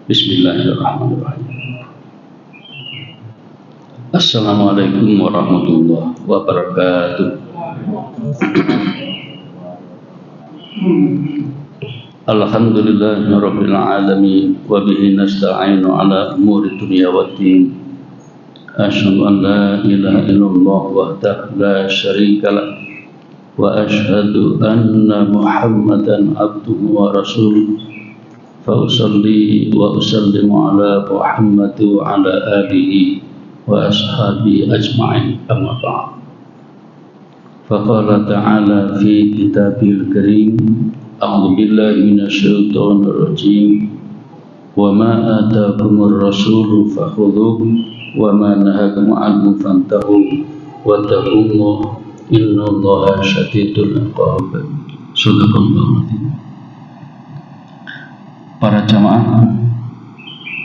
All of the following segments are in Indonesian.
Bismillahirrahmanirrahim. Assalamualaikum warahmatullahi wabarakatuh. Alhamdulillahirabbil alamin wa bihi nasta'inu ala umuri dunya waddin. Asyhadu an la ilaha illallah wahdahu la syarika lah wa asyhadu anna Muhammadan abduhu wa rasuluh. Fa usalli wa usallimu ala Muhammad wa ala alihi wa ashabihi ajma'in, amma ba'd. Faqala ta'ala fi kitabil karim, a'udzu billahi minasyaitonir rajim, wa ma ataakumur rasulu fakhudhuhu wa ma nahakum anhu fantahu wa taqullahu innallaha syadidul iqab. Shadaqallahu adzim. Para jamaah,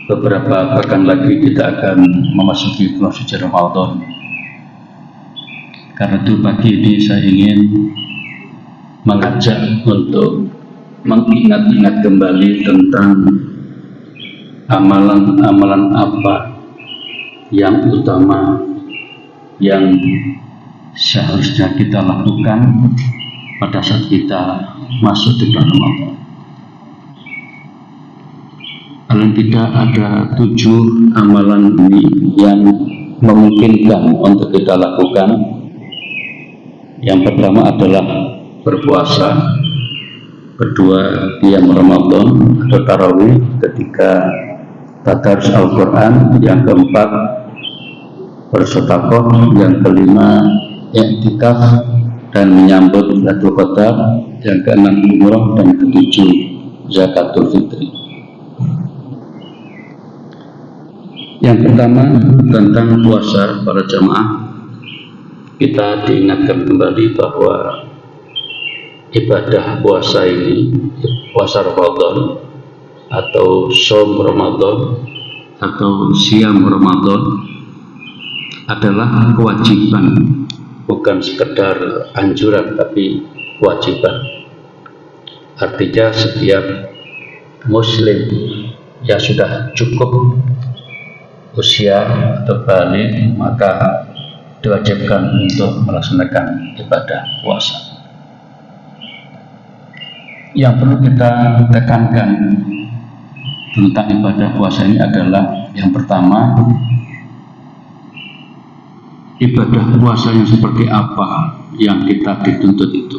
beberapa pekan lagi kita akan memasuki bulan suci Ramadan. Karena itu pagi ini saya ingin mengajak untuk mengingat-ingat kembali tentang amalan-amalan apa yang utama yang seharusnya kita lakukan pada saat kita masuk di bulan Ramadan. Paling tidak ada 7 amalan ini yang memungkinkan untuk kita lakukan. Yang pertama adalah berpuasa, kedua qiyam Ramadan atau tarawih ketika tadarus Al-Quran, yang keempat bersedekah, yang kelima i'tikaf dan menyambut Lailatul Qadar, yang keenam umrah, dan ketujuh zakatul fitri. Yang pertama tentang puasa, para jamaah, kita diingatkan kembali bahwa ibadah puasa ini, puasa Ramadan atau Shaum Ramadan atau Siam Ramadan adalah kewajiban, bukan sekedar anjuran tapi kewajiban. Artinya setiap muslim yang sudah cukup usia atau balik maka diwajibkan untuk melaksanakan ibadah puasa. Yang perlu kita tekankan tentang ibadah puasa ini adalah yang pertama, ibadah puasa yang seperti apa yang kita dituntut itu.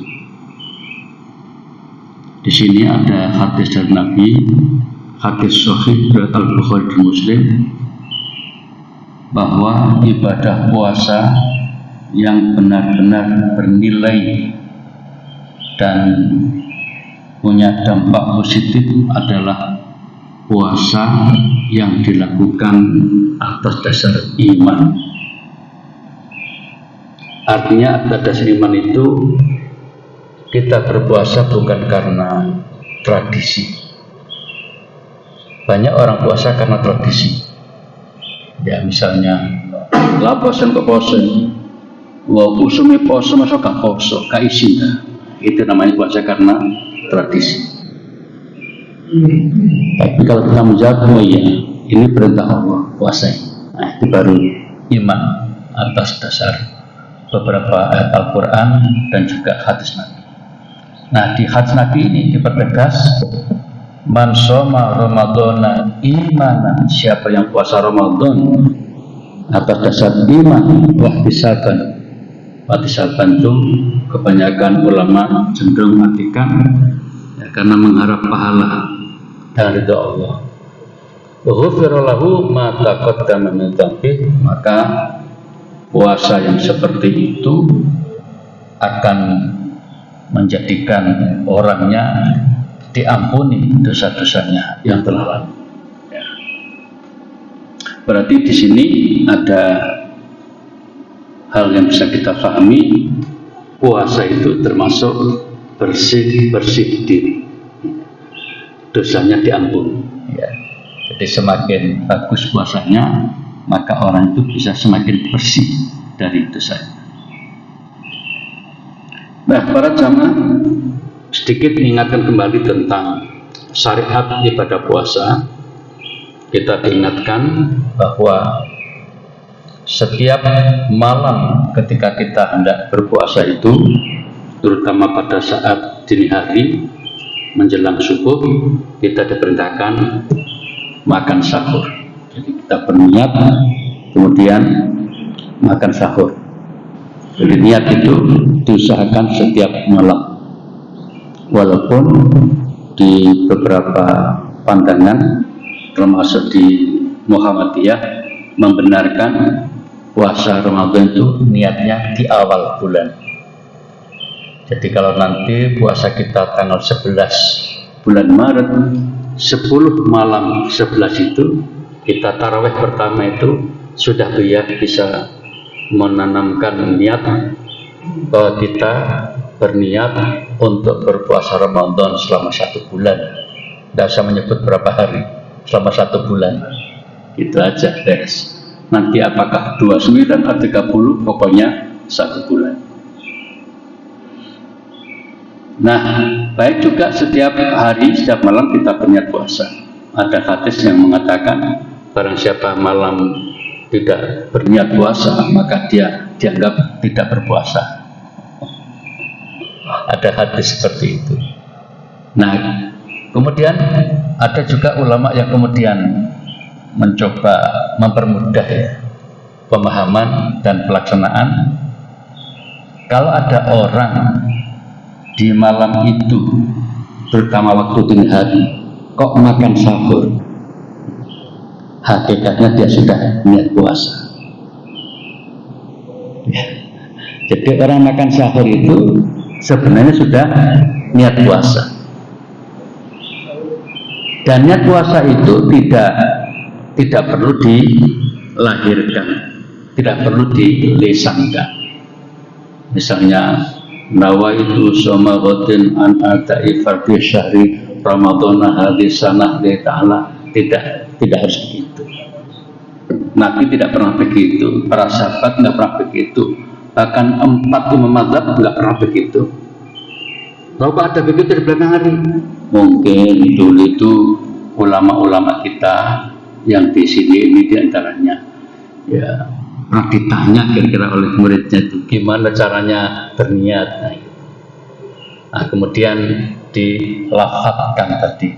Di sini ada hadis dari Nabi, hadis sahih dari Al-Bukhari dan Muslim, bahwa ibadah puasa yang benar-benar bernilai dan punya dampak positif adalah puasa yang dilakukan atas dasar iman. Artinya atas dasar iman itu kita berpuasa bukan karena tradisi. Banyak orang puasa karena tradisi. Ya misalnya, lah posen ke posen, wah usumi poso masuk ke poso, kaisin, itu namanya puasa karena tradisi. Tapi kalau kita menjawab, oh iya, ini perintah Allah puasa, nah itu baru iman atas dasar beberapa ayat Al-Quran dan juga hadis Nabi. Nah di hadis Nabi ini dipertegas, man shoma ramadhana imanan, siapa yang puasa Ramadan atas dasar iman wahtisaban. Wahtisaban itu kebanyakan ulama cenderung artikan ya, karena mengharap pahala dari ridha Allah. Wa ghufira lahu ma taqaddama min dzambi, maka puasa yang seperti itu akan menjadikan orangnya diampuni dosa-dosanya yang telah lalu. Ya. Berarti di sini ada hal yang bisa kita pahami, puasa itu termasuk bersih diri, dosanya diampuni. Ya. Jadi semakin bagus puasanya, maka orang itu bisa semakin bersih dari dosanya. Nah, para jamaah, sedikit mengingatkan kembali tentang syariat ibadah puasa. kita diingatkan bahwa setiap malam ketika kita hendak berpuasa itu, terutama pada saat dini hari menjelang subuh, kita diperintahkan makan sahur. Jadi kita berniat kemudian makan sahur. Jadi niat itu diusahakan setiap malam, walaupun di beberapa pandangan termasuk di Muhammadiyah membenarkan puasa Ramadan itu niatnya di awal bulan. Jadi kalau nanti puasa kita tanggal 11 bulan Maret, 10 malam 11 itu kita tarawih pertama itu sudah bisa menanamkan niat bahwa kita berniat untuk berpuasa Ramadan selama 1 bulan. Tidak usah menyebut berapa hari, selama 1 bulan. Itu aja, beres. Nanti apakah 29 atau 30, pokoknya 1 bulan. Nah, baik juga setiap hari, setiap malam kita berniat puasa. Ada hadis yang mengatakan barang siapa malam tidak berniat puasa, maka dia dianggap tidak berpuasa. Ada hadis seperti itu. Nah, kemudian ada juga ulama yang kemudian mencoba mempermudah pemahaman dan pelaksanaan. Kalau ada orang di malam itu, terutama waktu dini hari, kok makan sahur, hakikatnya dia sudah niat puasa. Ya. Jadi orang makan sahur itu sebenarnya sudah niat puasa. Dan niat puasa itu tidak perlu dilahirkan, tidak perlu dilesankan. Misalnya nawaitu shoma ghadin an ada'i fardhi syahri ramadhana hadhihi sanah li ta'ala, tidak harus begitu. Nabi tidak pernah begitu, para sahabat tidak pernah begitu, bahkan 4 imam mazhab tidak pernah begitu. Lalu ada begitu di belakang hari? Mungkin dulu itu ulama-ulama kita yang di sini ini diantaranya ya pernah ditanya kira-kira oleh muridnya itu gimana caranya berniat. Nah, kemudian dilafadzkan tadi,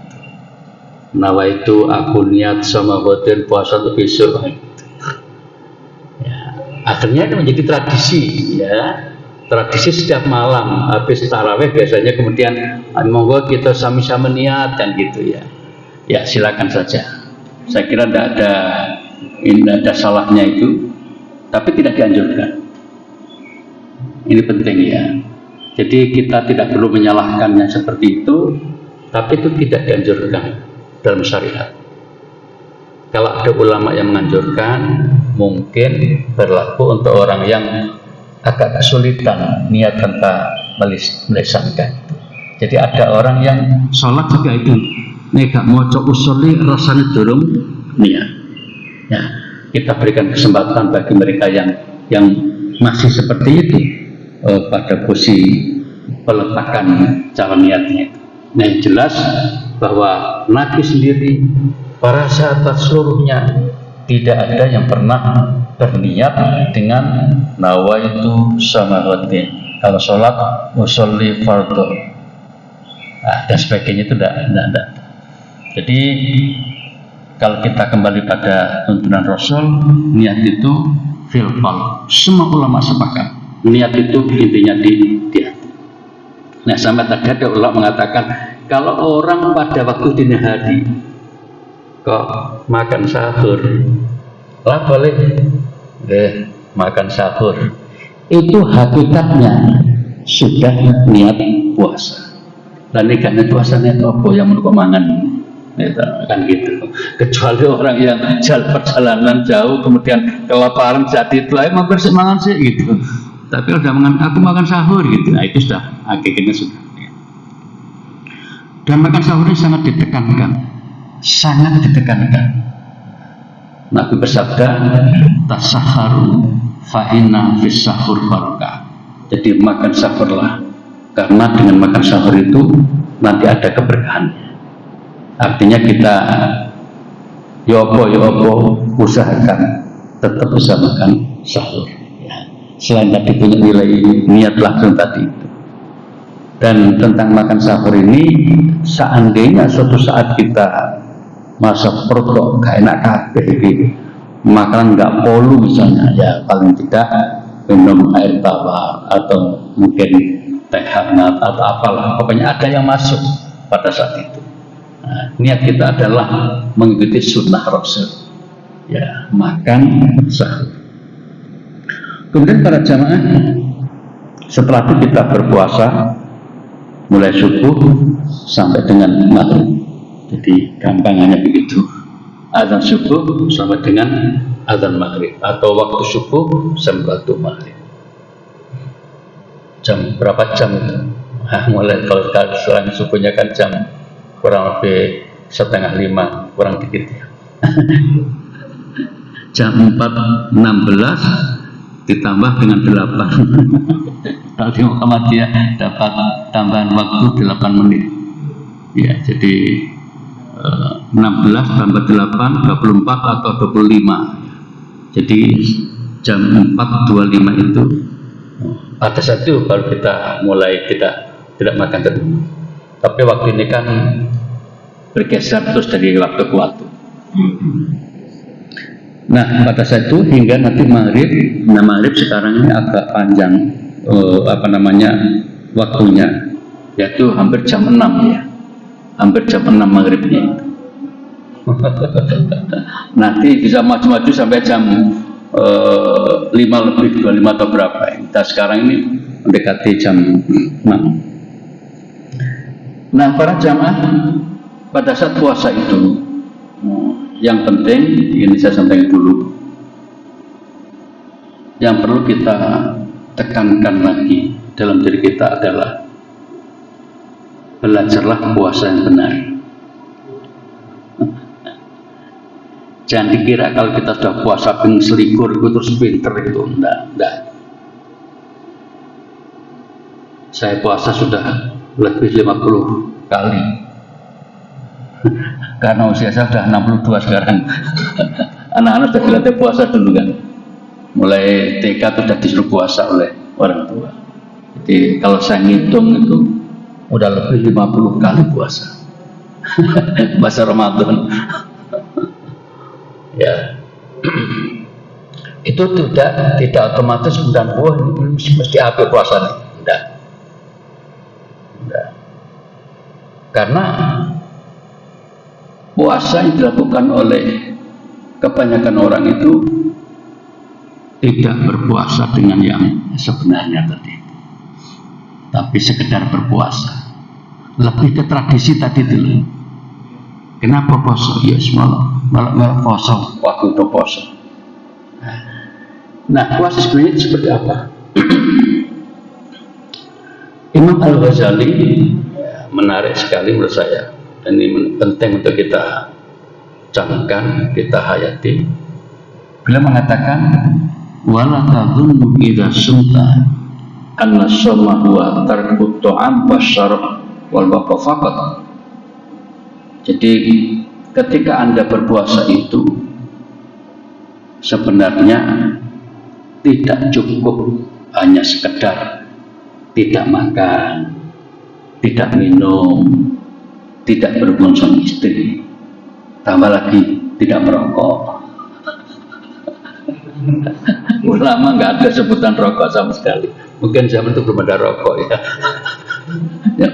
nawaitu aku niat sama hotel puasa untuk besok. Ya, akhirnya itu menjadi tradisi, ya. Tradisi setiap malam habis tarawih biasanya kemudian monggo kita sama-sama niat kan gitu ya. Ya silakan saja. Saya kira tidak ada salahnya itu, tapi tidak dianjurkan. Ini penting ya. Jadi kita tidak perlu menyalahkannya seperti itu, tapi itu tidak dianjurkan dalam syariat. Kalau ada ulama yang menganjurkan, mungkin berlaku untuk orang yang agak kesulitan niat tanpa melisankan. Jadi ada orang yang sholat juga itu nek mau usuli rasanya durung niat. Ya, kita berikan kesempatan bagi mereka yang masih seperti itu pada posisi peletakan cara niatnya. Nah, yang jelas bahwa Nabi sendiri, para sahabat seluruhnya tidak ada yang pernah berniat dengan nawaitu samawati. Kalau sholat usolli fardhu dan sebagainya itu tidak. Jadi kalau kita kembali pada tuntunan Rasul, niat itu fil qalb. Semua ulama sepakat niat itu intinya di hati. Nah, sampai tadi ada ulama mengatakan kalau orang pada waktu dini hari kok makan sahur, lah boleh makan sahur, itu hakikatnya sudah niat puasa. Dan niat puasa niat apa yang menurut mangan kan gitu. Kecuali orang yang perjalanan jauh kemudian kelaparan jadi itu mampir semangan sih gitu. Tapi udah aku makan sahur gitu, nah itu sudah hakikatnya sudah. Dan makan sahurnya sangat ditekankan. Nabi bersabda, tasaharu fa inna fis sahur barakah. Jadi makan sahurlah, karena dengan makan sahur itu nanti ada keberkahan. Artinya kita ya apa usahakan tetap bisa makan sahur ya. Selain tadi punya nilai niat langsung tadi itu. Dan tentang makan sahur ini, seandainya suatu saat kita masa perut kok gak enak kabeh gitu, makanan nggak polu misalnya, ya paling tidak minum air tawar atau mungkin teh hangat atau apalah, pokoknya ada yang masuk pada saat itu. Nah, niat kita adalah mengikuti sunnah Rasul, ya makan sahur. Kemudian para jamaah, setelah itu kita berpuasa mulai subuh sampai dengan maghrib. Jadi gampangannya begitu. Azan subuh sampai dengan azan maghrib, atau waktu subuh sampai waktu maghrib. Jam berapa jam itu? Nah, mulai kalau selain subuhnya kan jam kurang lebih 4:30, kurang dikit ya. Jam 4:16 ditambah dengan 8. Kalau di Muhammadiyah dapat tambahan waktu 8 menit. Ya, jadi 16 tambah 8, 24 atau 25. Jadi jam 4:25 itu pada saat itu baru kita mulai tidak makan dulu. Tapi waktu ini kan bergeser terus dari waktu ke waktu. Nah, pada saat itu hingga nanti maghrib. Nah, maghrib sekarang ini agak panjang waktunya, yaitu hampir jam 6 ya. Hampir jam 6 maghribnya. Nanti bisa maju-maju sampai jam 5:25 atau berapa. Kita sekarang ini mendekati jam 6. Nah, para jamaah, pada saat puasa itu yang penting, ini saya sampaikan dulu, yang perlu kita tekankan lagi dalam diri kita adalah belajarlah puasa yang benar. Jangan dikira kalau kita sudah puasa ping selikur itu terus pinter itu, enggak. Saya puasa sudah lebih 50 kali. Karena usia saya sudah 62 sekarang. Anak-anak sudah dilatih puasa dulu kan. Mulai TK sudah disuruh puasa oleh orang tua. Jadi kalau saya ngitung itu udah lebih 50 kali puasa. Puasa Ramadan. Ya. Itu tidak otomatis kemudian mesti habis puasanya. Enggak. Karena puasa yang dilakukan oleh kebanyakan orang itu tidak berpuasa dengan yang sebenarnya tadi, tapi sekedar berpuasa, lebih ke tradisi tadi dulu. Kenapa puasa? Ya malah puasa waktu itu puasa. Nah, puasa sebenarnya seperti apa? Imam Al-Ghazali menarik sekali menurut saya. Dan ini penting untuk kita camkan, kita hayati. Beliau mengatakan, wala tadhunnu idza sumta anna shauma huwa tarku ta'am wasyarab wal waqa faqat. Jadi ketika Anda berpuasa itu sebenarnya tidak cukup hanya sekedar tidak makan, tidak minum, tidak berhubungan suami istri, tambah lagi tidak merokok. Ulama nggak ada sebutan rokok sama sekali. Mungkin zaman itu belum ada rokok ya. Ya,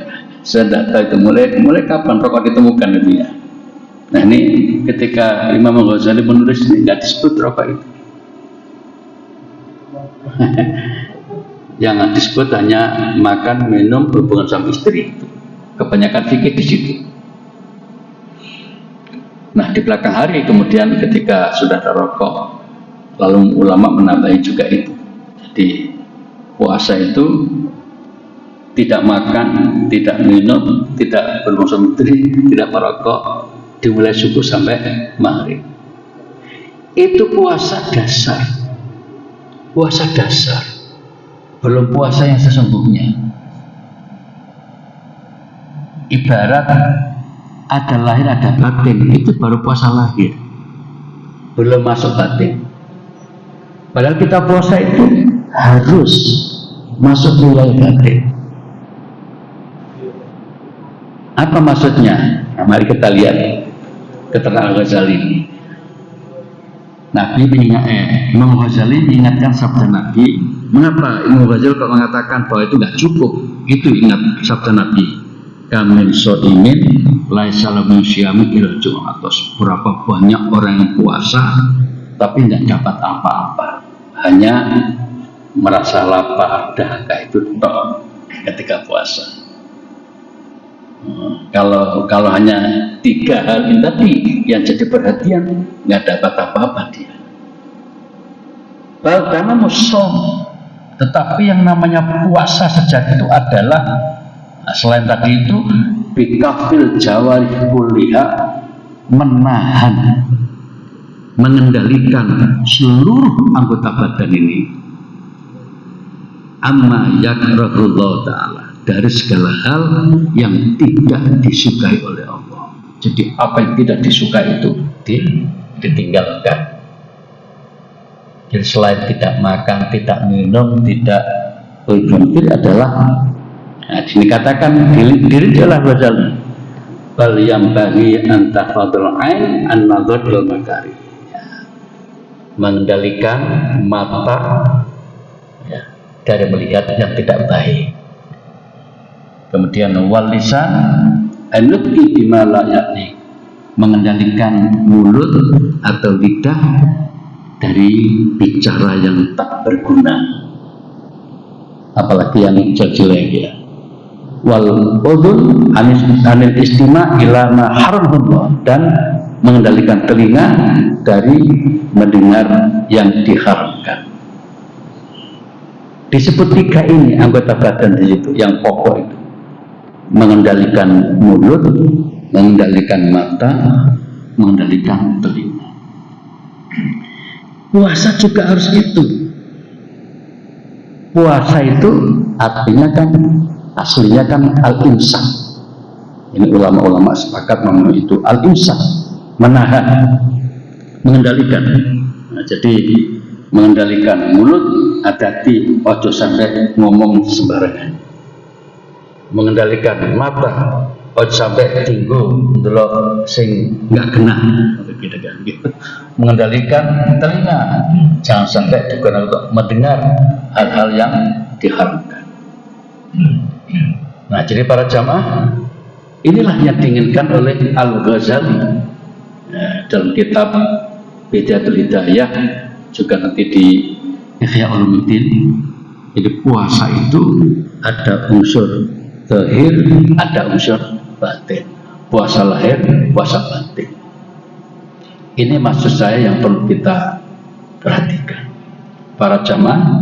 saya tidak tahu itu mulai kapan rokok ditemukan itu ya. Nah, ini ketika Imam Ghazali menulis ini nggak disebut rokok itu. Yang disebut hanya makan, minum, berhubungan sama istri. Kebanyakan fikih di situ. Nah, di belakang hari kemudian ketika sudah ada rokok, lalu ulama menambahi juga itu. Jadi puasa itu tidak makan, tidak minum, tidak berhubungan istri, tidak merokok, dimulai subuh sampai maghrib. Itu puasa dasar. Puasa dasar. Belum puasa yang sesungguhnya. Ibarat ada lahir ada batin, itu baru puasa lahir. belum masuk batin. Padahal kita puasa itu harus masuk wilayah batin. Apa maksudnya? Nah, mari kita lihat keterangan Al-Ghazali. Imam Ghazali mengingatkan sabda Nabi. Mengapa Imam Ghazali kok mengatakan bahwa itu nggak cukup? Itu ingat sabda Nabi. Kamin so'imin laisa lahu syiyami ila jum'atus. Berapa banyak orang yang puasa tapi nggak dapat apa-apa, hanya merasa lapar, dahaga itu tok ketika puasa. Kalau hanya 3 hal ini tadi yang jadi perhatian, nggak dapat apa-apa dia. Karena musom, tetapi yang namanya puasa sejati itu adalah selain tadi itu bikafil jawarih kuliha, menahan, mengendalikan seluruh anggota badan ini amma yakrahullah ta'ala, dari segala hal yang tidak disukai oleh Allah. Jadi apa yang tidak disukai itu ditinggalkan. Jadi selain tidak makan, tidak minum, tidak berpikir adalah, nah, dikatakan diri adalah Ghazali bal yang bagi antafadul ain an nazar lil makari, mengendalikan mata ya, dari melihat yang tidak baik. Kemudian wal lisan anutqi bima la ya'ni, mengendalikan mulut atau lidah dari bicara yang tak berguna, apalagi yang jelek ya. Wal udhun anil istima' ila ma haramullah, dan mengendalikan telinga dari mendengar yang diharamkan. Disebut 3 ini anggota badan di situ yang pokok itu. Mengendalikan mulut, mengendalikan mata, mengendalikan telinga. Puasa juga harus itu. Puasa itu artinya kan, aslinya kan al-imsak. Ini ulama-ulama sepakat namanya itu al-imsak, menahan, mengendalikan. Nah, jadi mengendalikan mulut, hati-hati ojo sampai ngomong sembarangan. Mengendalikan mata, ojo sampai tinggu ndelok sing nggak kena. Mengendalikan telinga, jangan sampai digunakan untuk mendengar hal-hal yang diharamkan. Nah, jadi para jamaah, inilah yang diinginkan oleh Al-Ghazali dalam kitab Bidayatul Hidayah, juga nanti di Ihya Ulumuddin. Jadi puasa itu ada unsur zahir, ada unsur batin. Puasa lahir, puasa batin. Ini maksud saya yang perlu kita perhatikan. Para jamaah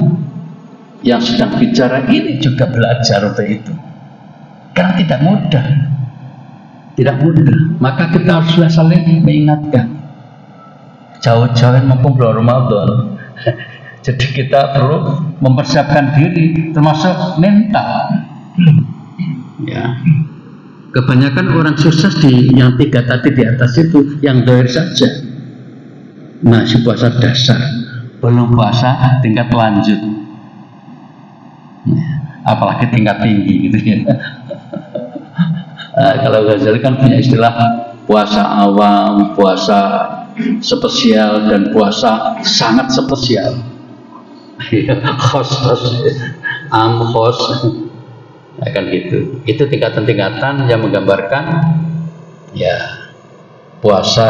yang sedang bicara ini juga belajar untuk itu, karena tidak mudah, maka kita harus saling mengingatkan. Jauh-jauh mumpung bulan Ramadan. Jadi kita perlu mempersiapkan diri, termasuk mental. Ya, kebanyakan orang sukses di yang 3 tadi di atas itu yang doer saja, masih puasa dasar, belum puasa tingkat lanjut, apalagi tingkat tinggi gitu ya. Kalau Ghazali kan punya istilah puasa awam, puasa spesial, dan puasa sangat spesial. Khos, khos, akan gitu. Itu tingkatan-tingkatan yang menggambarkan ya puasa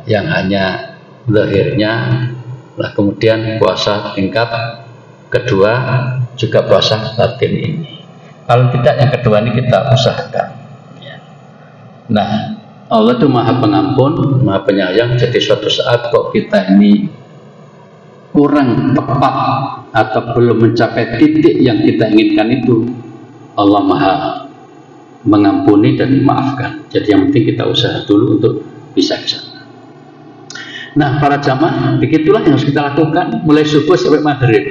yang hanya zahirnya, lah kemudian puasa tingkat kedua juga puasa batin ini. Kalau tidak yang kedua ini kita usahakan. Nah, Allah itu Maha Pengampun, Maha Penyayang. Jadi suatu saat kok kita ini kurang tepat atau belum mencapai titik yang kita inginkan itu, Allah Maha mengampuni dan memaafkan. Jadi yang penting kita usaha dulu untuk bisa ke sana. Nah, para jamaah, begitulah yang harus kita lakukan mulai subuh sampai maghrib.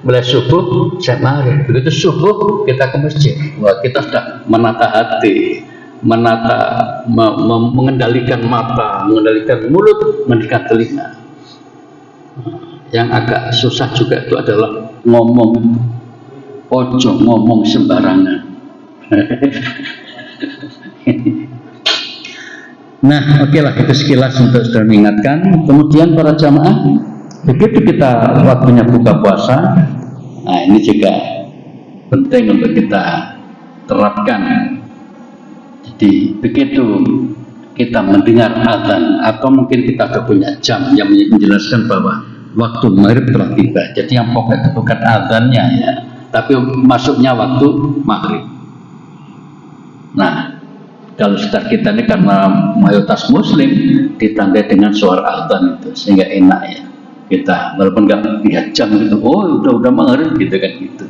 Mulai subuh sampai maghrib. Begitu subuh kita ke masjid. Wah, kita sudah menata hati, mengendalikan mata, mengendalikan mulut, mengendalikan telinga. Yang agak susah juga itu adalah ngomong, ojo ngomong sembarangan. Nah, oke lah, itu sekilas untuk sudah mengingatkan. Kemudian para jamaah, begitu kita waktunya buka puasa, nah ini juga penting untuk kita terapkan. Jadi begitu kita mendengar azan, atau mungkin kita punya jam yang menjelaskan bahwa waktu maghrib telah tiba. Jadi yang pokok itu bukan azannya ya, tapi masuknya waktu maghrib. Nah, kalau sekitar kita ini karena mayoritas muslim ditandai dengan suara azan itu, sehingga enak ya kita, walaupun nggak lihat jam gitu, oh udah maghrib gitu kan gitu.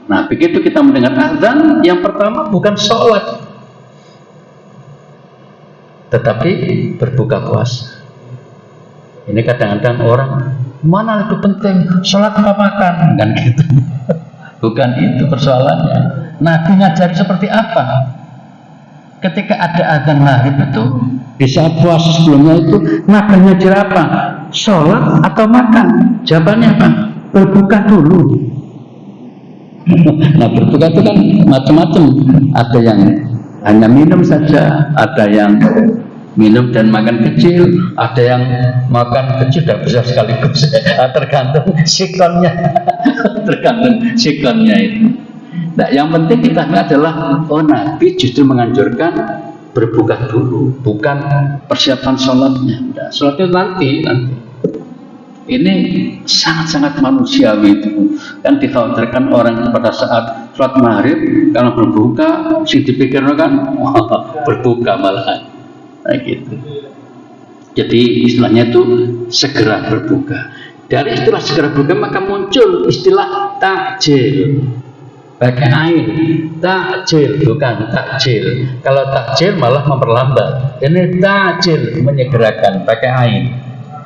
Nah, begitu kita mendengar azan, yang pertama bukan sholat, tetapi berbuka puasa. Ini kadang-kadang orang, mana lebih penting, sholat apa makan? Kan gitu. Bukan itu persoalannya. Nabi ngajari seperti apa? Ketika ada azan maghrib itu, di saat puasa sebelumnya itu, Nabi ngajar apa? Sholat atau makan? Jawabannya apa? Berbuka dulu. Nah, berbuka itu kan macam-macam. Ada yang hanya minum saja, ada yang minum dan makan kecil, ada yang makan kecil dan besar sekaligus. Tergantung sikonnya. Tergantung sikonnya itu. Nah, yang penting kita adalah, oh Nabi justru menganjurkan berbuka dulu, bukan persiapan sholatnya. Nah, sholat itu nanti. Ini sangat-sangat manusiawi itu. Kan dikhawatirkan orang pada saat sholat maghrib, kalau berbuka, sih dipikirkan kan, berbuka malahan. Nah, gitu. Jadi istilahnya itu segera berbuka. Dari istilah segera berbuka maka muncul istilah takjil. Pakai ain, takjil bukan takjil. Kalau takjil malah memperlambat. Ini takjil, menyegerakan, pakai ain.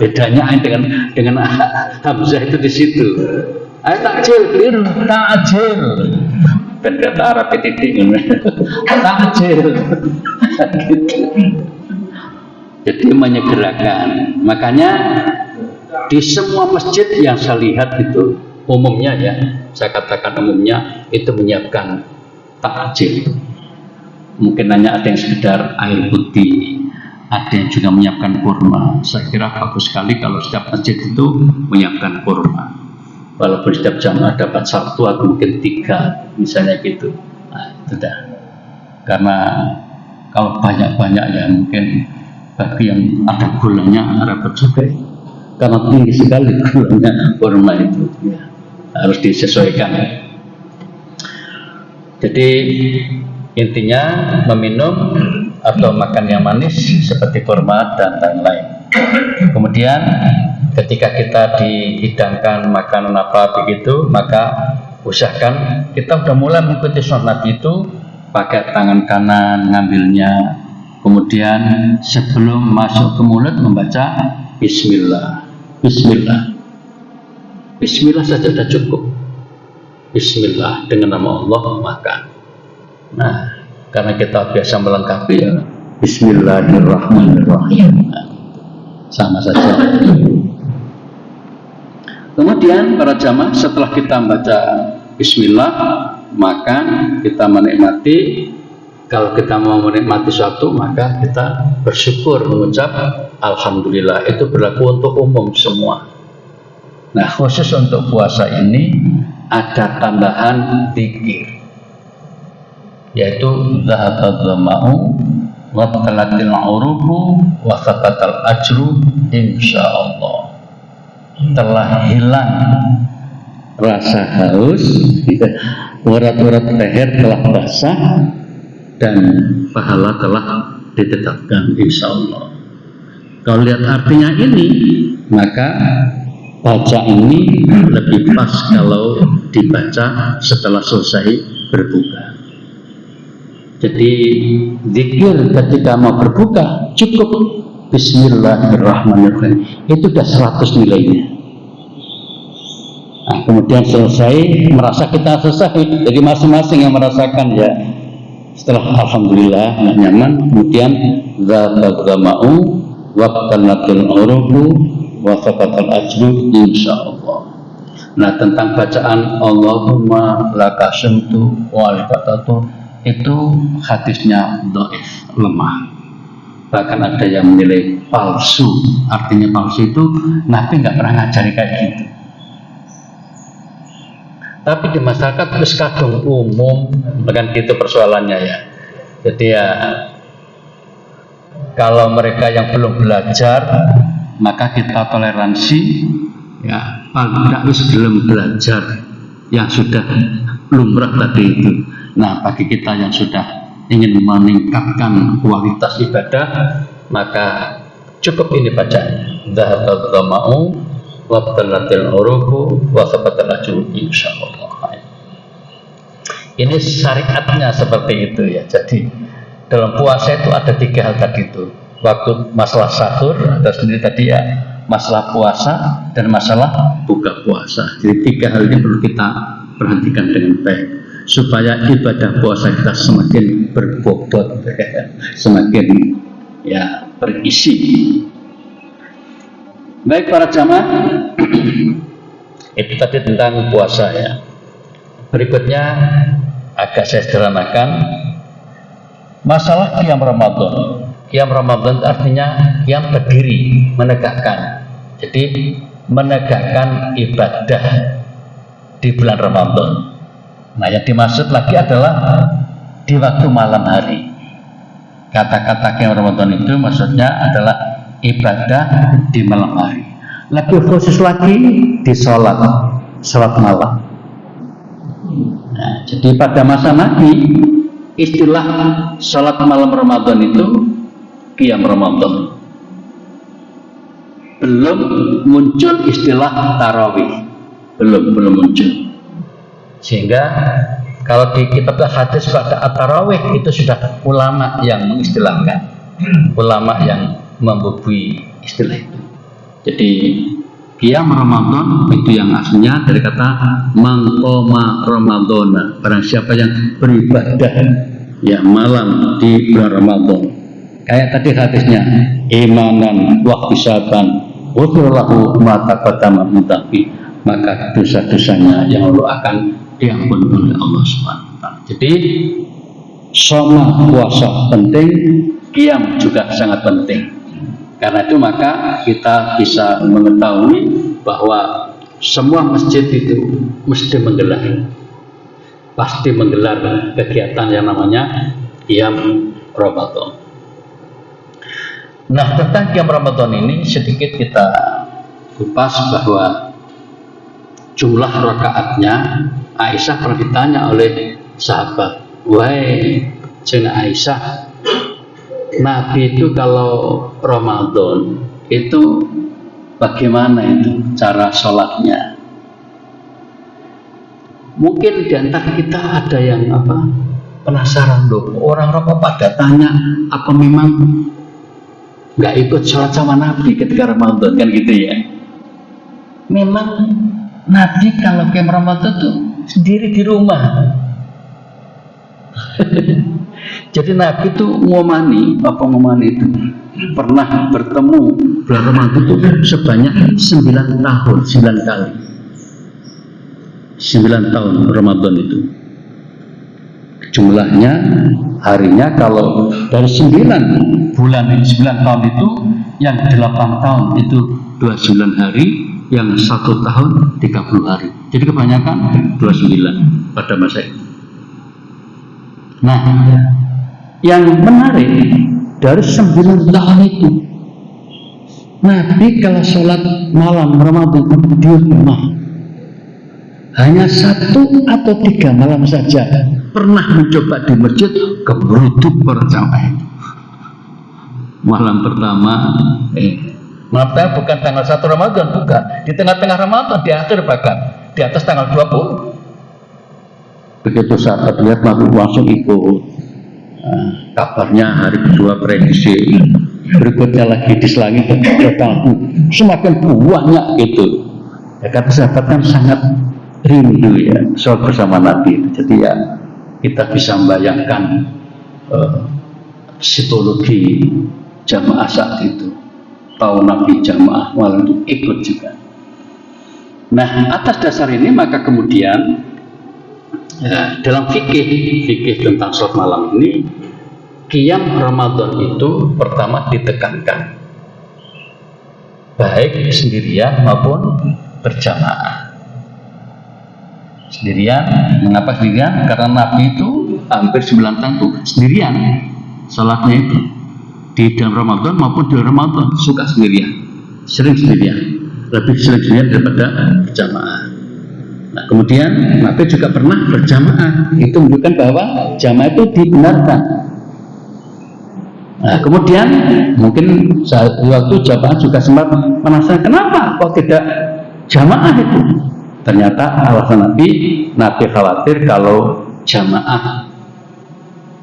Bedanya ain dengan hamzah itu di situ. Ain takjil, keliru, takjil. Ben kata Arab titik takjil. Gitu. Jadi menyegerakan. Makanya di semua masjid yang saya lihat itu umumnya ya, saya katakan umumnya itu menyiapkan takjil. Mungkin hanya ada yang sekedar air putih, ada yang juga menyiapkan kurma. Saya kira bagus sekali kalau setiap masjid itu menyiapkan kurma. Walaupun setiap jamaah dapat satu atau mungkin 3, misalnya gitu. Nah, itu dah. Karena kalau banyak-banyak ya mungkin bagi yang ada gulanya repot juga. Karena tinggi sekali gulanya kurma itu. Ya, harus disesuaikan. Jadi intinya meminum atau makan yang manis seperti kurma dan lain-lain. Kemudian ketika kita dihidangkan makanan apa begitu, maka usahakan kita sudah mulai mengikuti sunnah Nabi itu, pakai tangan kanan ngambilnya, kemudian sebelum masuk ke mulut membaca Bismillah. Bismillah. Bismillah saja sudah cukup. Bismillah, dengan nama Allah makan. Nah, karena kita biasa melengkapi ya, Bismillahirrahmanirrahim. Nah, sama saja. Kemudian para jamaah, setelah kita membaca Bismillah, makan, kita menikmati. Kalau kita mau menikmati sesuatu, maka kita bersyukur, mengucap Alhamdulillah. Itu berlaku untuk umum semua. Nah, khusus untuk puasa ini ada tambahan dzikir, yaitu zahabat zama'u wa talatil uruku wa sabatal ajru insyaallah. Telah hilang rasa haus, urat-urat leher telah basah, dan pahala telah ditetapkan insyaallah. Kalau lihat artinya ini, maka baca ini lebih pas kalau dibaca setelah selesai berbuka. Jadi zikir ketika mau berbuka cukup Bismillahirrahmanirrahim, itu sudah 100 nilainya. Nah, kemudian selesai, merasa kita selesai, jadi masing-masing yang merasakan ya, Setelah alhamdulillah nggak nyaman, kemudian dzabaghama'u waqtanatil uruqu wa thabatal ajru insyaallah. Nah, tentang bacaan Allahumma laka sumtu wal fatatu itu hadisnya dhaif, lemah. Bahkan ada yang menilai palsu. Artinya palsu itu Nabi nggak pernah ngajari kayak gitu. Tapi di masyarakat terus kadung umum dengan gitu persoalannya ya. Jadi ya kalau mereka yang belum belajar maka kita toleransi ya, tidak wis belum belajar yang sudah lumrah tadi itu. Nah, bagi kita yang sudah ingin meningkatkan kualitas ibadah maka cukup ini bacaannya. Dhahabal dhama'u wabtalatil uruqu wa thabatal ajru insyaallah. Ini syariatnya seperti itu ya. Jadi dalam puasa itu ada 3 hal tadi itu. Waktu masalah sahur ada sendiri tadi ya, masalah puasa dan masalah buka puasa. Jadi 3 hal ini perlu kita perhatikan dengan baik supaya ibadah puasa kita semakin berbobot, semakin ya berisi. Baik para jamaah, itu tadi tentang puasa ya. Berikutnya agak saya sederhanakan masalah qiyam Ramadan. Qiyam Ramadan artinya qiyam berdiri, menegakkan. Jadi menegakkan ibadah di bulan Ramadan. Nah, yang dimaksud lagi adalah di waktu malam hari. Kata-kata qiyam Ramadan itu maksudnya adalah ibadah di malam hari. Lebih khusus lagi di sholat malam. Nah, jadi pada masa Nabi istilah sholat malam Ramadan itu qiyam Ramadan. Belum muncul istilah tarawih, belum muncul. Sehingga kalau di kitab hadis pada at-tarawih itu sudah ulama yang mengistilahkan, ulama yang membubui istilah itu. Jadi qiyam Ramadan itu yang aslinya dari kata maqama Ramadana, barang siapa yang beribadah ya malam di bulan Ramadan. Kayak tadi hadisnya imanan wa ihtisaban ghufrallahu ma taqaddama min dhanbi, maka dosa-dosanya yang lalu akan diampuni oleh Allah Subhanahu wa taala. Jadi shoma puasa penting, qiyam juga sangat penting. Karena itu maka kita bisa mengetahui bahwa semua masjid itu mesti menggelar, pasti menggelar kegiatan yang namanya qiyam Ramadan. Nah, tentang qiyam Ramadan ini sedikit kita kupas bahwa jumlah rakaatnya. Aisyah pernah ditanya oleh sahabat, wahai Cina Aisyah, Nabi itu kalau Ramadan itu bagaimana itu cara sholatnya? Mungkin di antara kita ada yang penasaran loh, orang rokok pada tanya apa memang nggak ikut sholat sama Nabi ketika Ramadan, kan gitu ya? Memang Nabi kalau ke Ramadan tuh sendiri di rumah. Jadi Nabi itu ngomani itu pernah bertemu bulan Ramadan itu sebanyak 9 tahun, 9 kali. 9 tahun Ramadan itu. Jumlahnya harinya kalau dari 9 bulan 9 tahun itu yang 8 tahun itu 29 hari, yang 1 tahun 30 hari. Jadi kebanyakan 29 pada masa itu. Nah, yang menarik dari 9 tahun itu, Nabi kalau sholat malam Ramadan di rumah hanya 1 atau 3 malam saja pernah mencoba di masjid, keberuduk berjamaah. Malam pertama maaf, bukan tanggal 1 Ramadan, bukan. Di tengah-tengah Ramadan, di akhir bahkan. Di atas tanggal 20. Begitu saat lihat langsung ikut. Kabarnya hari kedua prediksi. Berikutnya lagi diselangi semakin banyak itu. Ya, kata sahabat kan sangat rindu ya sholat bersama Nabi. Jadi ya kita bisa membayangkan psikologi jamaah saat itu, tahu Nabi jamaah malam itu ikut juga. Nah, atas dasar ini maka kemudian ya, dalam fikih tentang sholat malam ini, qiyam Ramadan itu pertama ditekankan, baik sendirian maupun berjamaah. Sendirian, mengapa sendirian? Karena Nabi itu hampir 9 tahun itu sendirian sholatnya itu, di dalam Ramadan maupun di luar Ramadan suka sendirian, sering sendirian, lebih sering sendirian daripada berjamaah. Nah, kemudian Nabi juga pernah berjamaah, itu menunjukkan bahwa jamaah itu dibenarkan. Nah, kemudian mungkin saat waktu jamaah juga sempat penasaran kenapa kok tidak jamaah itu. Ternyata alasan Nabi khawatir kalau jamaah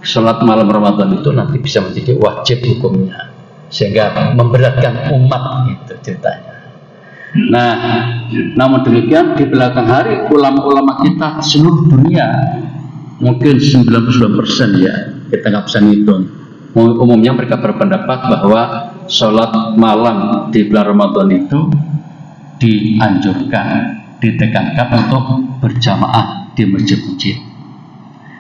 sholat malam Ramadan itu nanti bisa menjadi wajib hukumnya, sehingga memberatkan umat, itu ceritanya. Nah, namun demikian di belakang hari ulama-ulama kita seluruh dunia, mungkin 99% ya, kita nggak bisa ngitung, umumnya mereka berpendapat bahwa sholat malam di bulan Ramadan itu dianjurkan, ditekankan untuk berjamaah di masjid-masjid.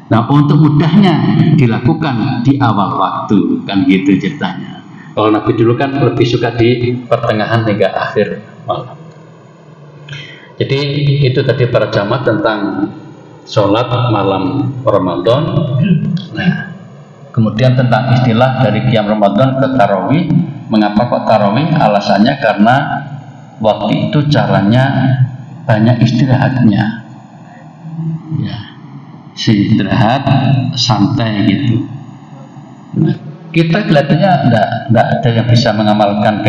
Nah, untuk mudahnya dilakukan di awal waktu, kan gitu ceritanya. Kalau Nabi dulu kan lebih suka di pertengahan hingga akhir malam. Jadi itu tadi para jamaah tentang sholat malam Ramadan. Nah, kemudian tentang istilah dari qiyam Ramadan ke tarawih. Mengapa kok tarawih? Alasannya karena waktu itu caranya banyak istirahatnya, ya, istirahat santai gitu. Nah, kita kelihatannya enggak ada yang bisa mengamalkan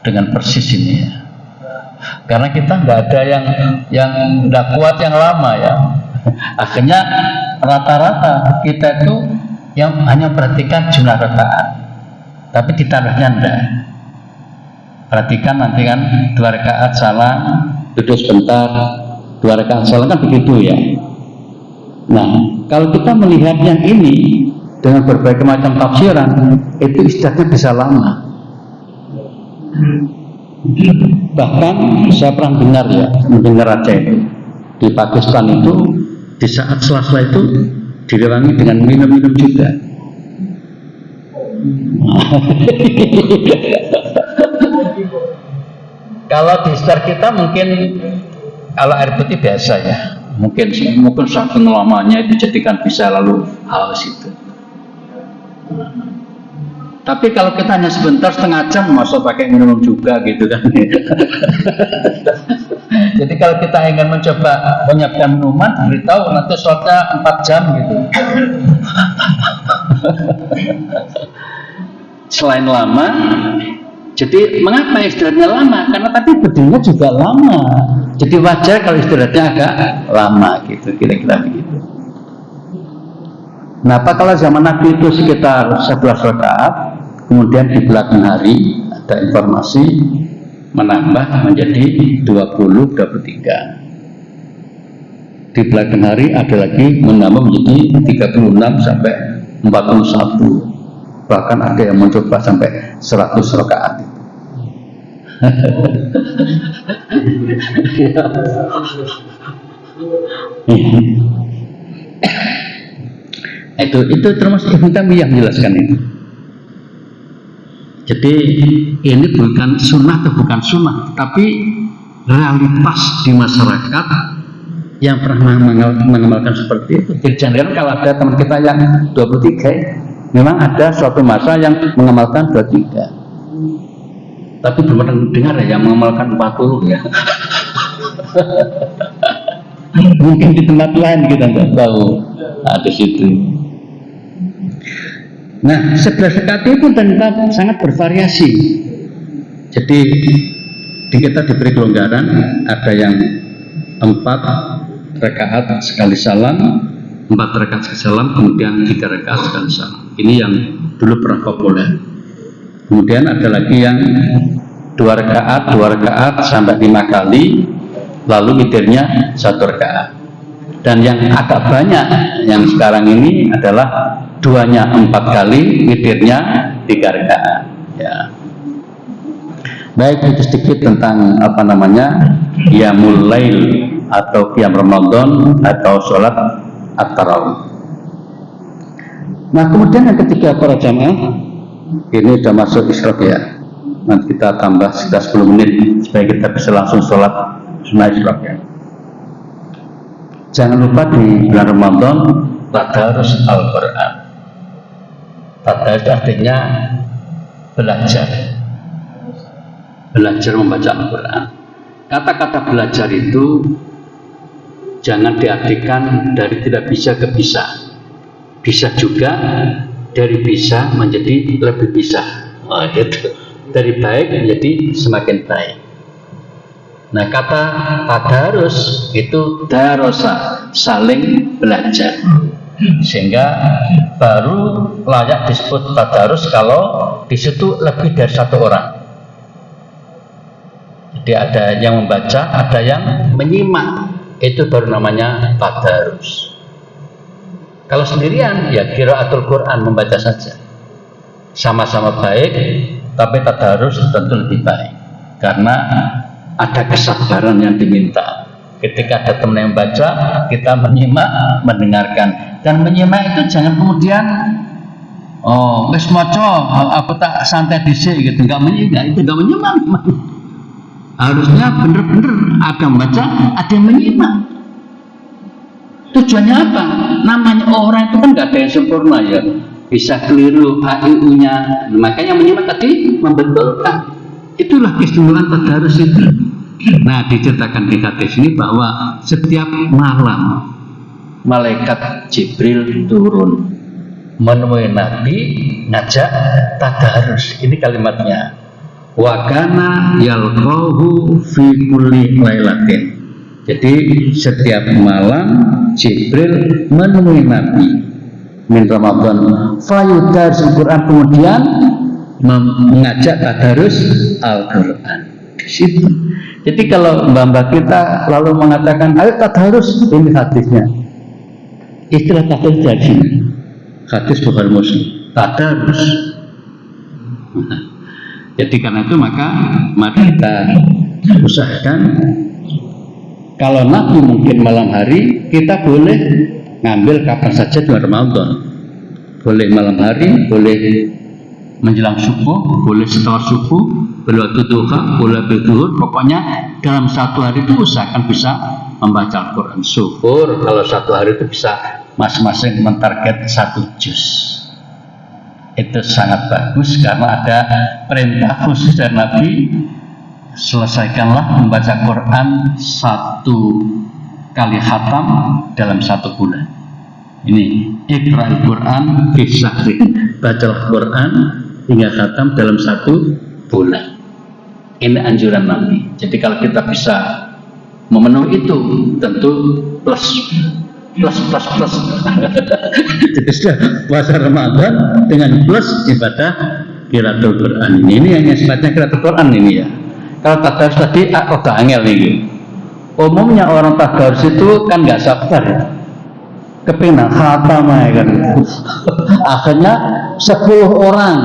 dengan persis ini ya, karena kita enggak ada yang enggak kuat yang lama ya. Akhirnya rata-rata kita itu yang hanya perhatikan jumlah rakaat, tapi ditambahnya enggak. Perhatikan nanti kan 2 rakaat salam, duduk sebentar, 2 rakaat salam, kan begitu ya. Nah, kalau kita melihat yang ini dengan berbagai macam tafsiran, itu istirahatnya bisa lama. Bahkan saya pernah mendengar aja itu di Pakistan itu di saat sela-sela itu direwangi dengan minum-minum juga. Kalau di sekitar kita mungkin kalau air putih biasa ya, mungkin saking lamanya itu jadikan bisa lalu haus itu. Tapi kalau kita hanya sebentar, setengah jam, masa pakai minum juga gitu kan. Jadi kalau kita ingin mencoba menyiapkan minuman, beritahu nanti sholatnya 4 jam gitu. Selain lama, jadi mengapa istirahatnya lama? Karena tadi berdirinya juga lama. Jadi wajar kalau istirahatnya agak lama gitu, kira-kira begitu. Kenapa kalau zaman Nabi itu sekitar 11 rakaat, kemudian di belakang hari ada informasi menambah menjadi 23. Di belakang hari ada lagi menambah menjadi 36 sampai 41. Bahkan ada yang mencoba sampai 100 rakaat. Itu termasuk Ibnu Taimiyah menjelaskan itu. Jadi ini bukan sunnah atau bukan sunnah, tapi realitas di masyarakat yang pernah mengamalkan seperti itu. Jadi jangan kalau ada teman kita yang 23, memang ada suatu masa yang mengamalkan 23. Tapi belum pernah dengar ya yang mengamalkan 40 ya. Mungkin di tempat lain kita nggak tahu. Nah, di situ. Nah, 11 rakaat itu ternyata sangat bervariasi. Jadi kita diberi kelonggaran, ada yang 4 rakaat sekali salam, 4 rakaat sekali salam, kemudian 3 rakaat sekali salam. Ini yang dulu pernah populer. Kemudian ada lagi yang 2 rakaat sampai 5 kali, lalu witirnya 1 rakaat. Dan yang agak banyak yang sekarang ini adalah duanya 4 kali, witirnya 3 rakaat. Ya. Baik, itu sedikit tentang qiyamul lail atau qiyam Ramadan atau sholat at-tarawih. Nah, kemudian yang ketiga para jamaah, ini sudah masuk isyraq ya. Nanti kita tambah sekitar 10 menit supaya kita bisa langsung sholat sunnah isyraq ya. Jangan lupa di bulan Ramadan tadarus Al-Quran. Tadarus artinya belajar membaca Al-Quran. Kata-kata belajar itu jangan diartikan dari tidak bisa ke bisa. Bisa juga dari bisa menjadi lebih bisa. Gitu. Dari baik menjadi semakin baik. Nah, kata tadarus itu darosa, saling belajar. Sehingga baru layak disebut tadarus kalau di situ lebih dari 1 orang. Jadi ada yang membaca, ada yang menyimak. Itu baru namanya tadarus. Kalau sendirian ya qiraatul Quran, membaca saja. Sama-sama baik, tapi tadarus tentu lebih baik. Karena ada kesabaran yang diminta. Ketika ada teman yang baca, kita menyimak, mendengarkan. Dan menyimak itu jangan kemudian wis maca, aku tak santai dhisik gitu, enggak menyimak, itu enggak menyimak. Harusnya benar-benar ada membaca, ada yang menyimak. Tujuannya apa? Namanya orang itu kan enggak ada yang sempurna ya. Bisa keliru AIU-nya. Makanya menyimak tadi membetulkan. Itulah keistimewaan tadarus itu. Nah, diceritakan di hadis ini bahwa setiap malam malaikat Jibril turun menemui Nabi ngajak tadarus. Ini kalimatnya. Wa kana yalqahu fi kulli lailatin. Jadi setiap malam Jibril menemui Nabi min Ramadan fayudarus Al-Quran, kemudian mengajak tadarus Al-Quran di situ. Jadi kalau mbak-mbak kita lalu mengatakan ayo tadarus, ini hadisnya. Istilah tadarus dari sini. Hadis Bukhari Muslim. Tadarus. Jadi karena itu maka kita usahakan kalau Nabi mungkin malam hari, kita boleh ngambil kapan saja di Ramadan. Boleh malam hari, boleh menjelang subuh, boleh setelah subuh, boleh waktu duha, boleh berduhur. Pokoknya dalam 1 hari itu usahakan bisa membaca Al-Quran. Syukur kalau 1 hari itu bisa masing-masing mentarget 1 juz. Itu sangat bagus karena ada perintah khusus dari Nabi, selesaikanlah membaca Quran 1 kali khatam dalam 1 bulan. Ini Iqra'il Quran fi syahri, bacalah Quran hingga khatam dalam 1 bulan. Ini anjuran Nabi. Jadi kalau kita bisa memenuhi itu, tentu plus. Jadi sudah puasa Ramadan dengan plus ibadah qiraatul Quran ini yang sifatnya qiraatul Quran ini ya. Kalau tadarus tadi agak angel nih. Umumnya orang tadarus itu kan nggak sabar ya. Kepingin khatam ya kan. Akhirnya 10 orang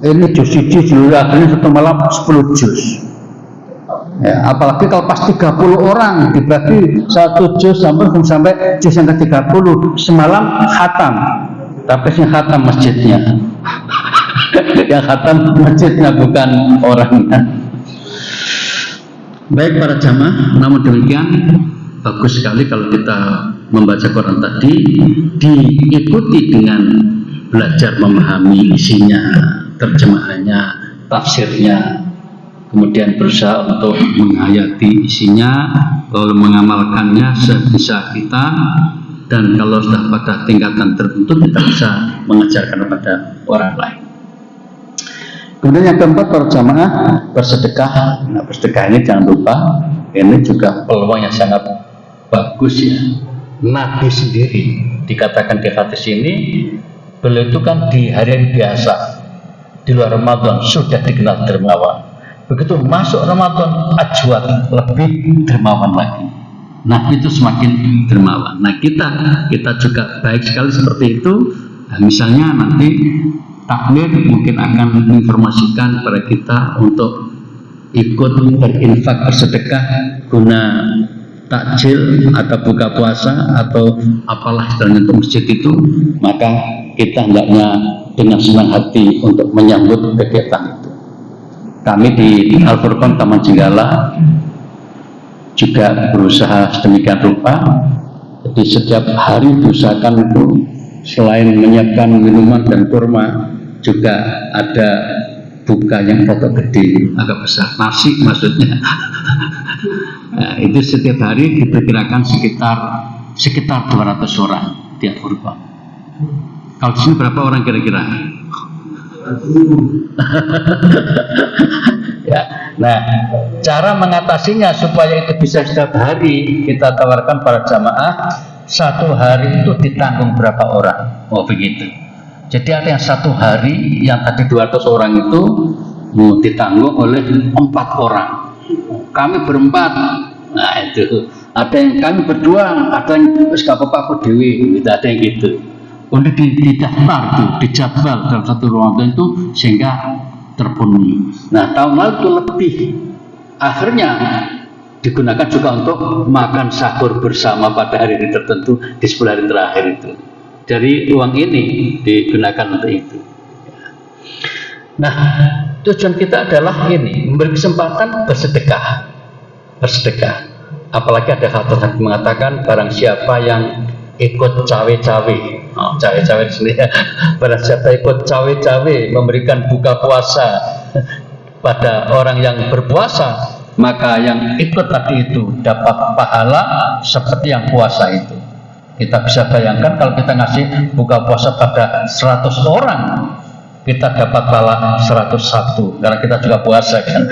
ini juz dulu, akhirnya 1 malam 10 juz. Ya, apalagi kalau pas 30 orang dibagi 1 juz sampai juz yang ke-30 semalam khatam. Tapi yang khatam masjidnya. Yang khatam masjidnya bukan orangnya. Baik para jamaah, namun demikian bagus sekali kalau kita membaca Quran tadi diikuti dengan belajar memahami isinya, terjemahannya, tafsirnya, kemudian berusaha untuk menghayati isinya, lalu mengamalkannya sebisa kita, dan kalau sudah pada tingkatan tertentu kita bisa mengajarkan kepada orang lain. Kemudian yang keempat para jamaah, bersedekah. Nah, bersedekah ini jangan lupa, ini juga peluang yang sangat bagus ya. Nabi sendiri dikatakan di hadis ini, beliau itu kan di hari biasa di luar Ramadan sudah dikenal dermawan. Begitu masuk Ramadan ajwad, lebih dermawan lagi. Nah itu semakin dermawan. Nah kita juga baik sekali seperti itu, Nah, misalnya nanti takmir mungkin akan menginformasikan kepada kita untuk ikut berinfak bersedekah guna takjil atau buka puasa atau apalah istilahnya untuk masjid itu, maka kita hendaknya dengan senang hati untuk menyambut kegiatan itu. Kami di Al-Furqan Taman Jenggala juga berusaha sedemikian rupa. Jadi setiap hari diusahakan itu selain menyiapkan minuman dan kurma, juga ada buka yang foto gede, agak besar, nasi maksudnya. Nah, itu setiap hari diperkirakan sekitar 200 orang di Al-Furqan. Kalau di sini berapa orang kira-kira? Ya. Nah, cara mengatasinya supaya itu bisa setiap hari kita tawarkan para jamaah, satu hari itu ditanggung berapa orang? Oh begitu. Jadi ada yang satu hari yang tadi 200 orang itu ditanggung oleh 4 orang. Kami berempat. Nah itu. Ada yang kami berdua, ada yang gak apa-apa aku dewi, ada yang gitu. Untuk didaftar tuh, dijadwal dalam satu ruangan itu sehingga terpenuhi. Nah tahun lalu itu lebih. Akhirnya digunakan juga untuk makan sahur bersama pada hari tertentu di 10 hari terakhir itu. Dari uang ini digunakan untuk itu. Nah, tujuan kita adalah ini, memberi kesempatan bersedekah. Apalagi ada hadis yang mengatakan barang siapa yang ikut cawe-cawe, cawe-cawe di sini ya. Barang siapa ikut cawe-cawe memberikan buka puasa pada orang yang berpuasa, maka yang ikut tadi itu dapat pahala seperti yang puasa itu. Kita bisa bayangkan kalau kita ngasih buka puasa pada 100 orang, kita dapat pahala 101 karena kita juga puasa kan.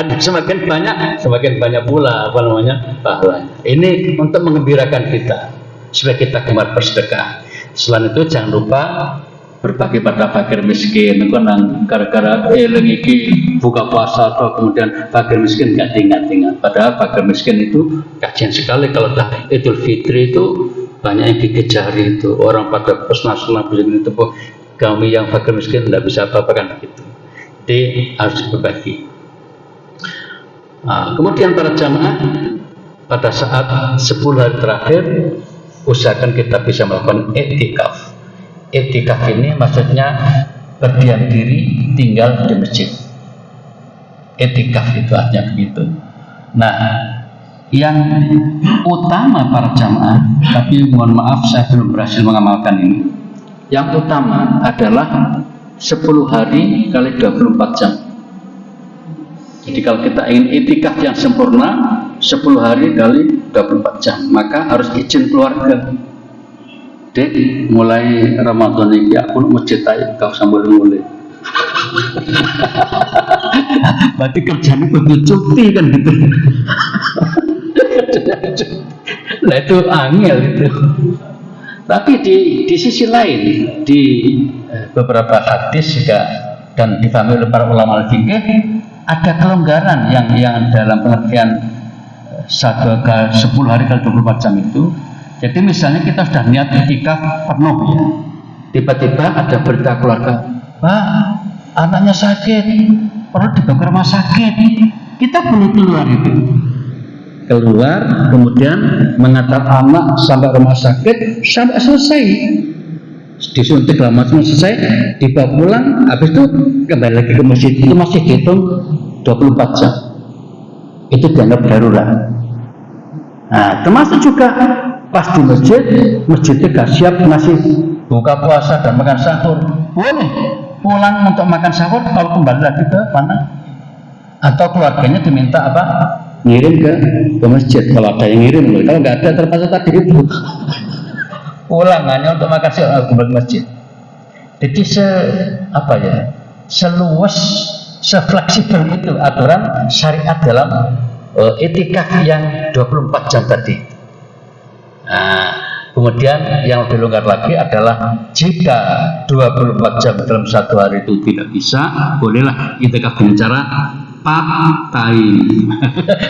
Ada semakin banyak pula pahala. Ini untuk mengembirakan kita supaya kita gemar bersedekah. Selain itu jangan lupa berbagi pada fakir miskin. Nang gara-gara lagi buka puasa atau kemudian fakir miskin nggak ingat. Padahal fakir miskin itu kajian sekali. Kalau dah Idul Fitri itu banyak yang dikejari itu orang pada pusnas-pusnas begini itu, kami yang fakir miskin tidak bisa apa-apa kan begitu. Jadi harus berbagi. Nah, kemudian para jamaah pada saat 10 hari terakhir usahakan kita bisa melakukan i'tikaf. I'tikaf ini maksudnya berdiam diri tinggal di masjid. I'tikaf itu artinya begitu. Nah, yang utama para jamaah, tapi mohon maaf saya belum berhasil mengamalkan ini. Yang utama adalah 10 hari kali 24 jam. Jadi kalau kita ingin i'tikaf yang sempurna 10 hari kali 24 jam, maka harus izin keluarga. Dek, mulai Ramadan ini aku masjid aja kau sambil mulai. Berarti kerjanya betul cuti kan gitu. Nah itu angel itu. Tapi di sisi lain di beberapa hadis juga dan difahami oleh para ulama fikih ada kelonggaran yang dalam pengertian 10 hari kali 24 jam itu. Jadi misalnya kita sudah niat i'tikaf penuh ya, tiba-tiba ada berita keluarga, Pak, anaknya sakit, perlu dibawa ke rumah sakit. Kita boleh keluar, kemudian mengantar anak sampai rumah sakit sampai selesai, disuntik lama selesai, dibawa pulang, habis itu kembali lagi ke masjid. Itu masih dihitung 24 jam. Itu dianggap darurat. Nah, termasuk juga pas di masjidnya gak siap ngasih buka puasa dan makan sahur, boleh pulang untuk makan sahur. Kalau kembali lagi ke mana, atau keluarganya diminta apa, ngirim ke masjid kalau ada yang ngirim. Kalau nggak ada terpaksa tadi itu pulang hanya untuk makan sahur kembali ke masjid. Jadi seluas, sefleksibel itu aturan syariat dalam i'tikaf yang 24 jam tadi. Nah, kemudian yang lebih longgar lagi adalah jika 24 jam dalam satu hari itu tidak bisa, bolehlah i'tikaf dengan cara part time.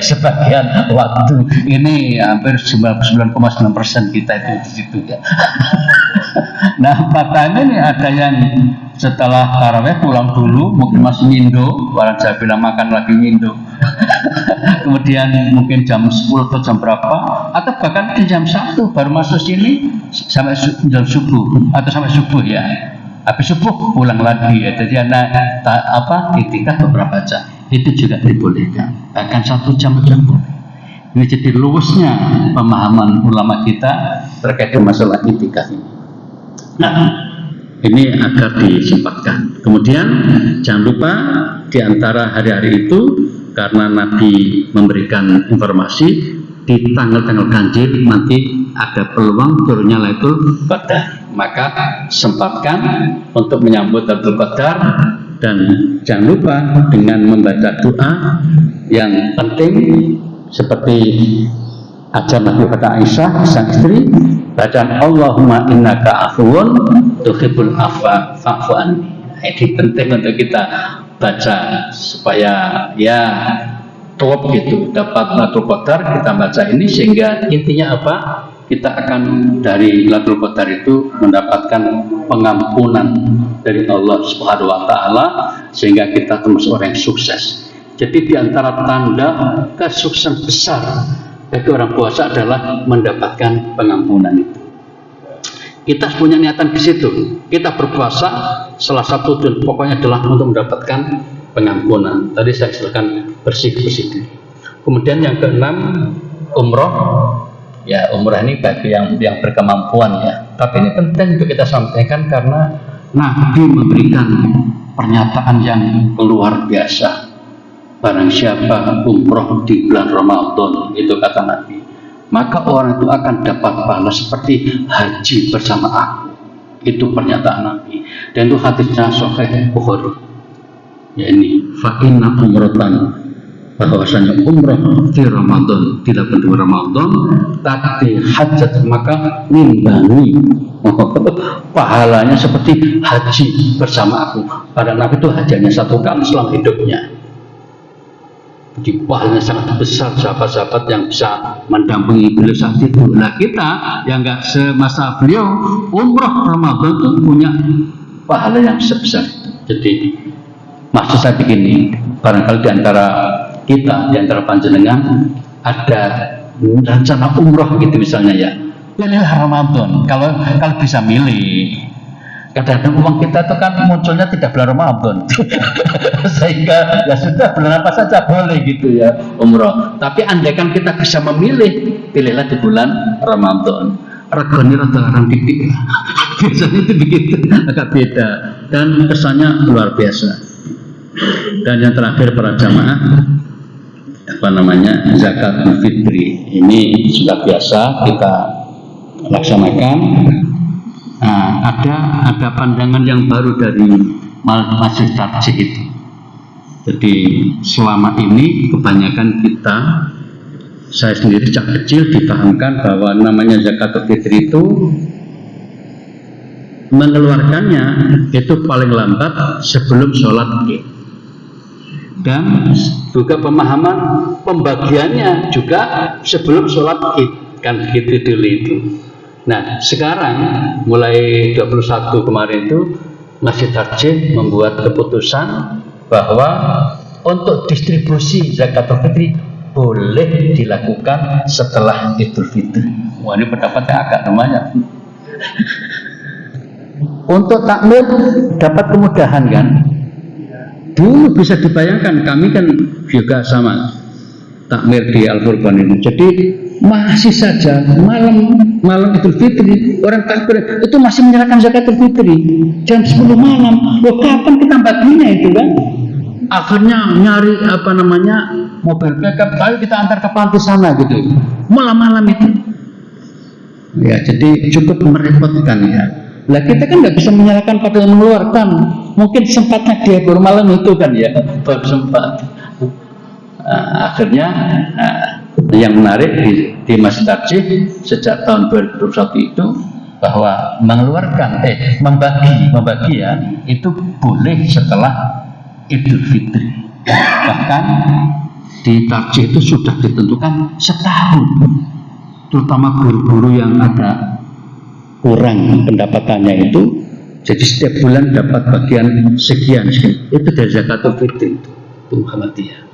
Sebagian waktu ini hampir 99,9% kita itu di situ ya. Nah, faktanya nih ada yang setelah taraweh pulang dulu, mungkin masih ngindo, orang Jawa bilang makan lagi ngindo. Kemudian mungkin jam 10 atau jam berapa, atau bahkan jam 1 baru masuk sini sampai jam subuh atau sampai subuh ya. Habis subuh pulang lagi ya. Jadi itikaf beberapa jam itu juga dibolehkan. Bahkan 1 jam aja boleh. Ini jadi luasnya pemahaman ulama kita terkait dengan masalah itikaf ini. Nah, ini agar disempatkan. Kemudian jangan lupa di antara hari-hari itu, karena Nabi memberikan informasi di tanggal-tanggal ganjil nanti ada peluang turunnya Lailatul Qadar, maka sempatkan untuk menyambut Lailatul Qadar. Dan jangan lupa dengan membaca doa yang penting seperti ajar Nabi pada Aisyah sang istri, bacaan Allahumma innaka afuwun tuhibbul afwa fa'fu anni. Ini penting untuk kita baca supaya ya top gitu, dapat Lailatul Qadar. Kita baca ini sehingga intinya apa? Kita akan dari Lailatul Qadar itu mendapatkan pengampunan dari Allah Subhanahu wa taala, sehingga kita termasuk orang yang sukses. Jadi di antara tanda kesuksesan besar bagi orang puasa adalah mendapatkan pengampunan itu. Kita punya niatan di situ. Kita berpuasa, salah satu dan pokoknya adalah untuk mendapatkan pengampunan. Tadi saya silakan bersih-bersih. Kemudian yang keenam, umroh. Ya, umroh ini bagi yang berkemampuan ya. Tapi ini penting untuk kita sampaikan karena Nabi memberikan pernyataan yang luar biasa. Barang siapa umroh di bulan Ramadan, itu kata Nabi, maka orang itu akan dapat pahala seperti haji bersama aku. Itu pernyataan Nabi. Dan itu hadisnya Sahih Bukhari. Ya ini, fa inna umratan, bahwasanya umroh di Ramadan, tidak di Ramadan, takdi hajat, maka nimbangi pahalanya seperti haji bersama aku. Pada Nabi itu hajinya 1 kali selama hidupnya. Jadi pahalanya sangat besar, sahabat-sahabat yang bisa mendampingi beliau saat itu. Nah kita yang nggak semasa beliau umroh Ramadan itu punya pahala yang sebesar itu. Jadi maksud saya begini, barangkali di antara kita, di antara panjenengan ada rencana umroh gitu misalnya ya, pilihlah Ramadan kalau bisa milih. Kadang-kadang uang kita itu kan munculnya tidak bulan Ramadan, sehingga ya sudah bulan apa saja boleh gitu ya umroh. Tapi andaikan kita bisa memilih, pilihlah di bulan Ramadan. Regani rada orang didik, biasanya itu begitu, agak beda dan kesannya luar biasa. Dan yang terakhir para jamaah, zakat fitri ini sudah biasa kita laksanakan. Nah, ada pandangan yang baru dari Masjid Tarjih itu. Jadi selama ini kebanyakan kita, saya sendiri sejak kecil dipahamkan bahwa namanya zakat fitri itu mengeluarkannya itu paling lambat sebelum sholat Id. Dan juga pemahaman pembagiannya juga sebelum sholat Id, kan gitu dulu itu. Nah sekarang mulai 21 kemarin itu Masjid Tarjih membuat keputusan bahwa untuk distribusi zakat fitri boleh dilakukan setelah Idul Fitri. Wah ini pendapatnya agak lumayan. Untuk takmir dapat kemudahan kan? Dulu bisa dibayangkan, kami kan juga sama takmir di Al-Furqan ini. Jadi masih saja malam Idul Fitri orang takbir itu masih menyerahkan zakat Fitri jam 10 malam. Loh kapan kita baginya itu kan? Akhirnya nyari mobil backup, ayo kita antar ke panti sana gitu. Malam-malam itu. Ya jadi cukup merepotkan ya. Lah kita kan nggak bisa menyalahkan pada yang mengeluarkan. Mungkin sempatnya dia baru malam itu kan ya, baru sempat. Akhirnya yang menarik di Masjid Tarjih sejak tahun 2021 itu bahwa mengeluarkan membagi ya itu boleh setelah Idul Fitri. Bahkan di Tarjih itu sudah ditentukan setahun, terutama guru-guru yang ada kurang pendapatannya itu, jadi setiap bulan dapat bagian sekian, itu dari zakatul fitri itu Muhammadiyah.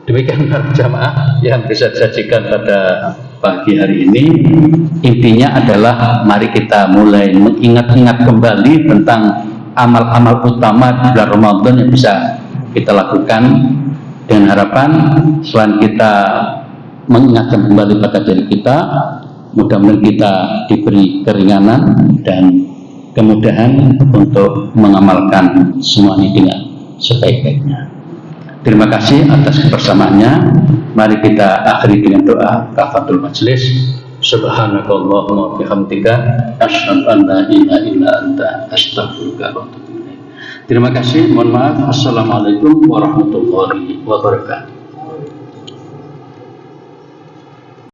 Demikian para jamaah yang bisa disajikan pada pagi hari ini. Intinya adalah mari kita mulai mengingat-ingat kembali tentang amal-amal utama di bulan Ramadan yang bisa kita lakukan, dengan harapan selain kita mengingatkan kembali pada diri kita, mudah-mudahan kita diberi keringanan dan kemudahan untuk mengamalkan semua ini dengan sebaik-baiknya. Terima kasih atas kebersamaannya. Mari kita akhiri dengan doa kafatul majlis. Subhanakallahumma wa bihamdika asyhadu an la ilaha illa anta astaghfiruka wa atubu ilaik. Terima kasih. Mohon maaf. Assalamualaikum warahmatullahi wabarakatuh.